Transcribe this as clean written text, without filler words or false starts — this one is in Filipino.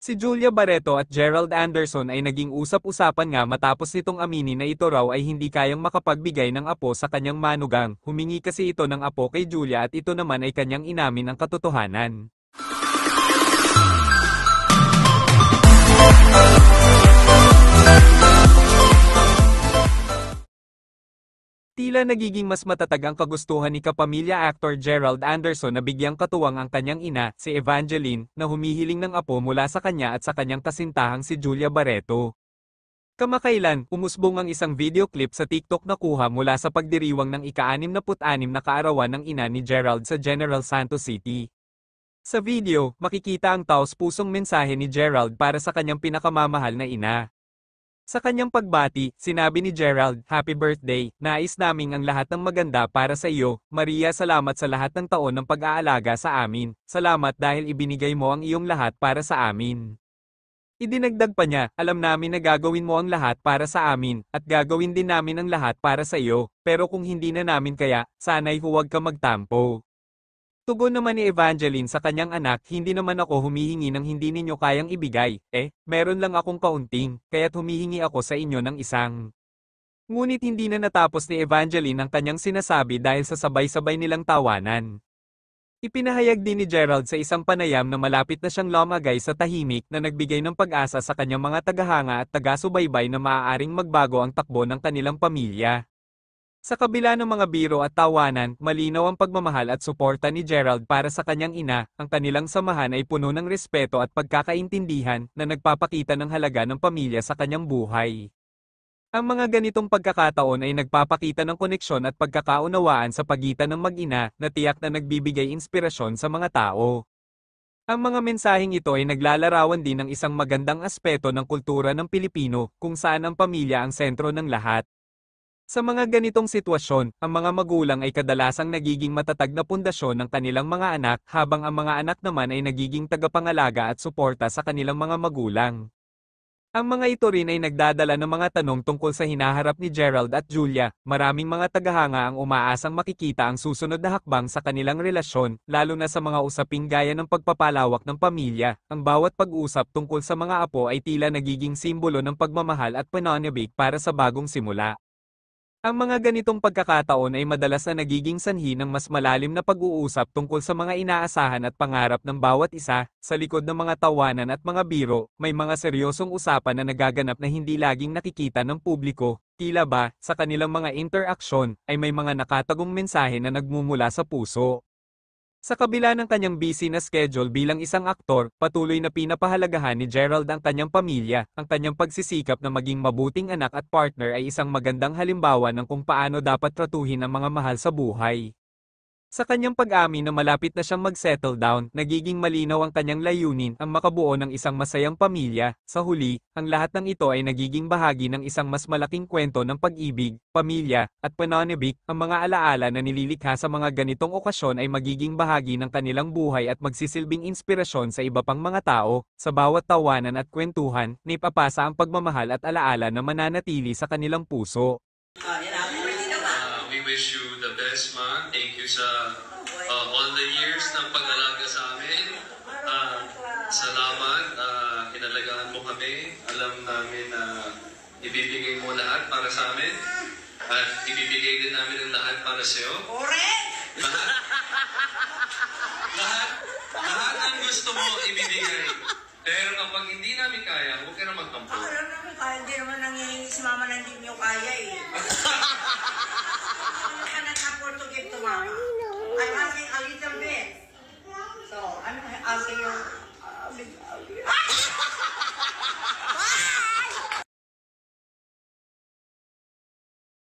Si Julia Barreto at Gerald Anderson ay naging usap-usapan nga matapos nitong aminin na ito raw ay hindi kayang makapagbigay ng apo sa kanyang manugang. Humingi kasi ito ng apo kay Julia at ito naman ay kanyang inamin ang katotohanan. Tila nagiging mas matatag ang kagustuhan ni kapamilya actor Gerald Anderson na bigyang katuwang ang kanyang ina, si Evangeline, na humihiling ng apo mula sa kanya at sa kanyang kasintahang si Julia Barreto. Kamakailan, umusbong ang isang video clip sa TikTok na kuha mula sa pagdiriwang ng ika-66 na kaarawan ng ina ni Gerald sa General Santos City. Sa video, makikita ang taos-pusong mensahe ni Gerald para sa kanyang pinakamamahal na ina. Sa kanyang pagbati, sinabi ni Gerald, "Happy birthday, nais naming ang lahat ng maganda para sa iyo, Maria, salamat sa lahat ng taon ng pag-aalaga sa amin, salamat dahil ibinigay mo ang iyong lahat para sa amin." Idinagdag pa niya, "Alam namin na gagawin mo ang lahat para sa amin, at gagawin din namin ang lahat para sa iyo, pero kung hindi na namin kaya, sana'y huwag ka magtampo." Tugon naman ni Evangeline sa kanyang anak, "Hindi naman ako humihingi ng hindi ninyo kayang ibigay, meron lang akong kaunting, kaya't humihingi ako sa inyo ng isang." Ngunit hindi na natapos ni Evangeline ang kanyang sinasabi dahil sa sabay-sabay nilang tawanan. Ipinahayag din ni Gerald sa isang panayam na malapit na siyang lumagay sa tahimik na nagbigay ng pag-asa sa kanyang mga tagahanga at taga-subaybay na maaaring magbago ang takbo ng kanilang pamilya. Sa kabila ng mga biro at tawanan, malinaw ang pagmamahal at suporta ni Gerald para sa kanyang ina, ang kanilang samahan ay puno ng respeto at pagkakaintindihan na nagpapakita ng halaga ng pamilya sa kanyang buhay. Ang mga ganitong pagkakataon ay nagpapakita ng koneksyon at pagkakaunawaan sa pagitan ng mag-ina na tiyak na nagbibigay inspirasyon sa mga tao. Ang mga mensaheng ito ay naglalarawan din ng isang magandang aspeto ng kultura ng Pilipino, kung saan ang pamilya ang sentro ng lahat. Sa mga ganitong sitwasyon, ang mga magulang ay kadalasang nagiging matatag na pundasyon ng kanilang mga anak, habang ang mga anak naman ay nagiging tagapangalaga at suporta sa kanilang mga magulang. Ang mga ito rin ay nagdadala ng mga tanong tungkol sa hinaharap ni Gerald at Julia. Maraming mga tagahanga ang umaasang makikita ang susunod na hakbang sa kanilang relasyon, lalo na sa mga usaping gaya ng pagpapalawak ng pamilya. Ang bawat pag-usap tungkol sa mga apo ay tila nagiging simbolo ng pagmamahal at pananabik para sa bagong simula. Ang mga ganitong pagkakataon ay madalas na nagiging sanhi ng mas malalim na pag-uusap tungkol sa mga inaasahan at pangarap ng bawat isa. Sa likod ng mga tawanan at mga biro, may mga seryosong usapan na nagaganap na hindi laging nakikita ng publiko. Tila ba, sa kanilang mga interaksyon, ay may mga nakatagong mensahe na nagmumula sa puso. Sa kabila ng kanyang busy na schedule bilang isang aktor, patuloy na pinapahalagahan ni Gerald ang kanyang pamilya. Ang kanyang pagsisikap na maging mabuting anak at partner ay isang magandang halimbawa ng kung paano dapat tratuhin ang mga mahal sa buhay. Sa kanyang pag-amin na malapit na siyang mag-settle down, nagiging malinaw ang kanyang layunin, ang makabuo ng isang masayang pamilya. Sa huli, ang lahat ng ito ay nagiging bahagi ng isang mas malaking kwento ng pag-ibig, pamilya, at pananabik. Ang mga alaala na nililikha sa mga ganitong okasyon ay magiging bahagi ng kanilang buhay at magsisilbing inspirasyon sa iba pang mga tao. Sa bawat tawanan at kwentuhan, naipapasa ang pagmamahal at alaala na mananatili sa kanilang puso. We wish you the best, Ma. Thank you sa all the years ng pag-alaga sa amin. Salamat. Inalagaan mo kami. Alam namin na ibibigay mo lahat para sa amin. At ibibigay din namin ang lahat para sa iyo. Correct! Lahat ang gusto mo ibibigay. Pero kapag hindi namin kaya, huwag ka na magtampo. Alam namin kaya, hindi naman nangihingi si Mama na hindi niyo kaya eh. I cannot afford to give to Mama. I'm asking